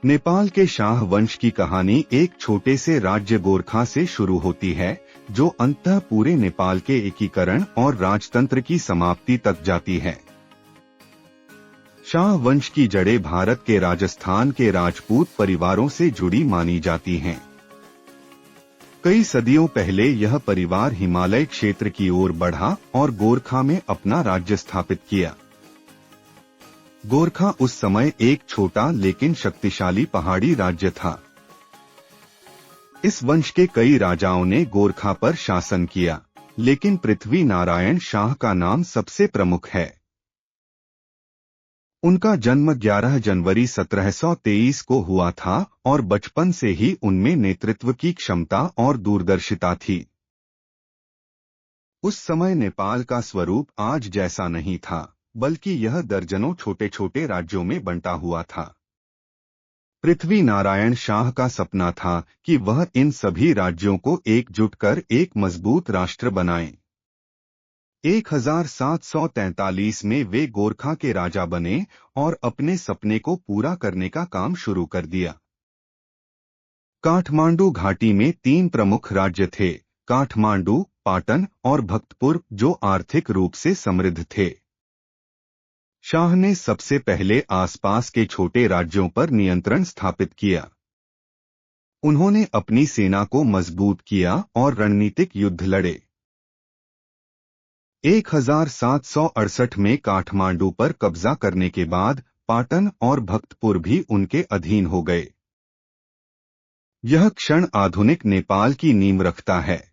नेपाल के शाह वंश की कहानी एक छोटे से राज्य गोरखा से शुरू होती है, जो अंततः पूरे नेपाल के एकीकरण और राजतंत्र की समाप्ति तक जाती है। शाह वंश की जड़ें भारत के राजस्थान के राजपूत परिवारों से जुड़ी मानी जाती हैं। कई सदियों पहले यह परिवार हिमालय क्षेत्र की ओर बढ़ा और गोरखा में अपना राज्य स्थापित किया। गोरखा उस समय एक छोटा लेकिन शक्तिशाली पहाड़ी राज्य था। इस वंश के कई राजाओं ने गोरखा पर शासन किया, लेकिन पृथ्वी नारायण शाह का नाम सबसे प्रमुख है। उनका जन्म 11 जनवरी 1723 को हुआ था और बचपन से ही उनमें नेतृत्व की क्षमता और दूरदर्शिता थी। उस समय नेपाल का स्वरूप आज जैसा नहीं था, बल्कि यह दर्जनों छोटे छोटे राज्यों में बंटा हुआ था। पृथ्वी नारायण शाह का सपना था कि वह इन सभी राज्यों को एकजुट कर एक मजबूत राष्ट्र बनाएं। 1743 में वे गोरखा के राजा बने और अपने सपने को पूरा करने का काम शुरू कर दिया। काठमांडू घाटी में 3 प्रमुख राज्य थे, काठमांडू, पाटन और भक्तपुर, जो आर्थिक रूप से समृद्ध थे। शाह ने सबसे पहले आसपास के छोटे राज्यों पर नियंत्रण स्थापित किया। उन्होंने अपनी सेना को मजबूत किया और रणनीतिक युद्ध लड़े। 1768 में काठमांडू पर कब्जा करने के बाद पाटन और भक्तपुर भी उनके अधीन हो गए। यह क्षण आधुनिक नेपाल की नींव रखता है।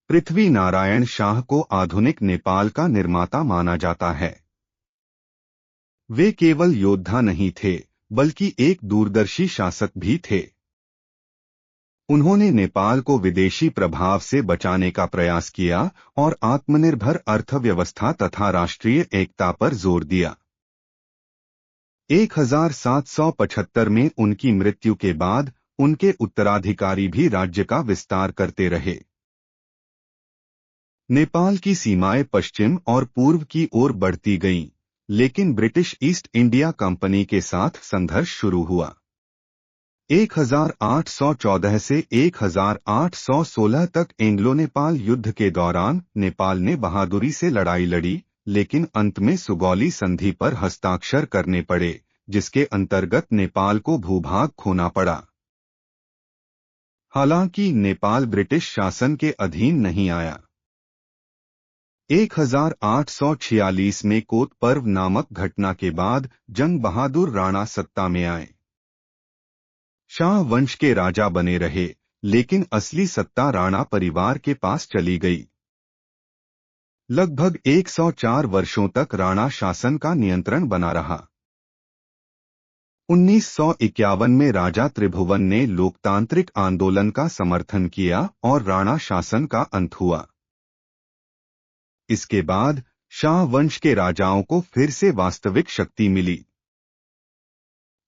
पृथ्वी नारायण शाह को आधुनिक नेपाल का निर्माता माना जाता है। वे केवल योद्धा नहीं थे, बल्कि एक दूरदर्शी शासक भी थे। उन्होंने नेपाल को विदेशी प्रभाव से बचाने का प्रयास किया और आत्मनिर्भर अर्थव्यवस्था तथा राष्ट्रीय एकता पर जोर दिया। 1775 में उनकी मृत्यु के बाद उनके उत्तराधिकारी भी राज्य का विस्तार करते रहे। नेपाल की सीमाएं पश्चिम और पूर्व की ओर बढ़ती गईं, लेकिन ब्रिटिश ईस्ट इंडिया कंपनी के साथ संघर्ष शुरू हुआ। 1814 से 1816 तक एंग्लो नेपाल युद्ध के दौरान नेपाल ने बहादुरी से लड़ाई लड़ी, लेकिन अंत में सुगौली संधि पर हस्ताक्षर करने पड़े, जिसके अंतर्गत नेपाल को भूभाग खोना पड़ा। हालांकि नेपाल ब्रिटिश शासन के अधीन नहीं आया। 1846 में कोत पर्व नामक घटना के बाद जंग बहादुर राणा सत्ता में आए। शाह वंश के राजा बने रहे, लेकिन असली सत्ता राणा परिवार के पास चली गई। लगभग 104 वर्षों तक राणा शासन का नियंत्रण बना रहा। 1951 में राजा त्रिभुवन ने लोकतांत्रिक आंदोलन का समर्थन किया और राणा शासन का अंत हुआ। इसके बाद शाह वंश के राजाओं को फिर से वास्तविक शक्ति मिली।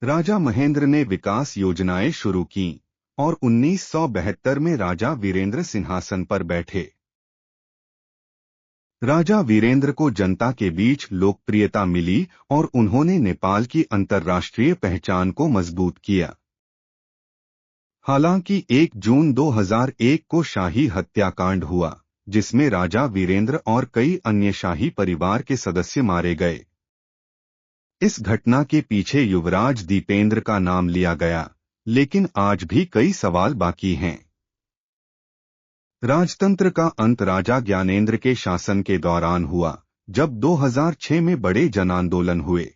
राजा महेंद्र ने विकास योजनाएं शुरू कीं और 1972 में राजा वीरेंद्र सिंहासन पर बैठे। राजा वीरेंद्र को जनता के बीच लोकप्रियता मिली और उन्होंने नेपाल की अंतर्राष्ट्रीय पहचान को मजबूत किया। हालांकि 1 जून 2001 को शाही हत्याकांड हुआ, जिसमें राजा वीरेंद्र और कई अन्य शाही परिवार के सदस्य मारे गए। इस घटना के पीछे युवराज दीपेंद्र का नाम लिया गया, लेकिन आज भी कई सवाल बाकी हैं। राजतंत्र का अंत राजा ज्ञानेंद्र के शासन के दौरान हुआ, जब 2006 में बड़े जनांदोलन हुए।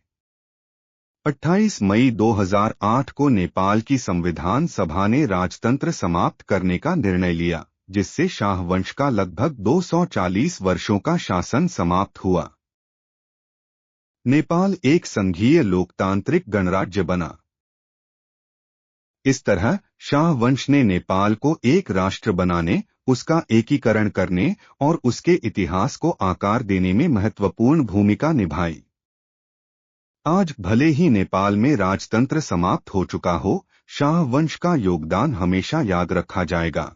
28 मई 2008 को नेपाल की संविधान सभा ने राजतंत्र समाप्त करने का निर्णय लिया, जिससे शाह वंश का लगभग 240 वर्षों का शासन समाप्त हुआ। नेपाल एक संघीय लोकतांत्रिक गणराज्य बना। इस तरह शाह वंश ने नेपाल को एक राष्ट्र बनाने, उसका एकीकरण करने और उसके इतिहास को आकार देने में महत्वपूर्ण भूमिका निभाई। आज भले ही नेपाल में राजतंत्र समाप्त हो चुका हो, शाह वंश का योगदान हमेशा याद रखा जाएगा।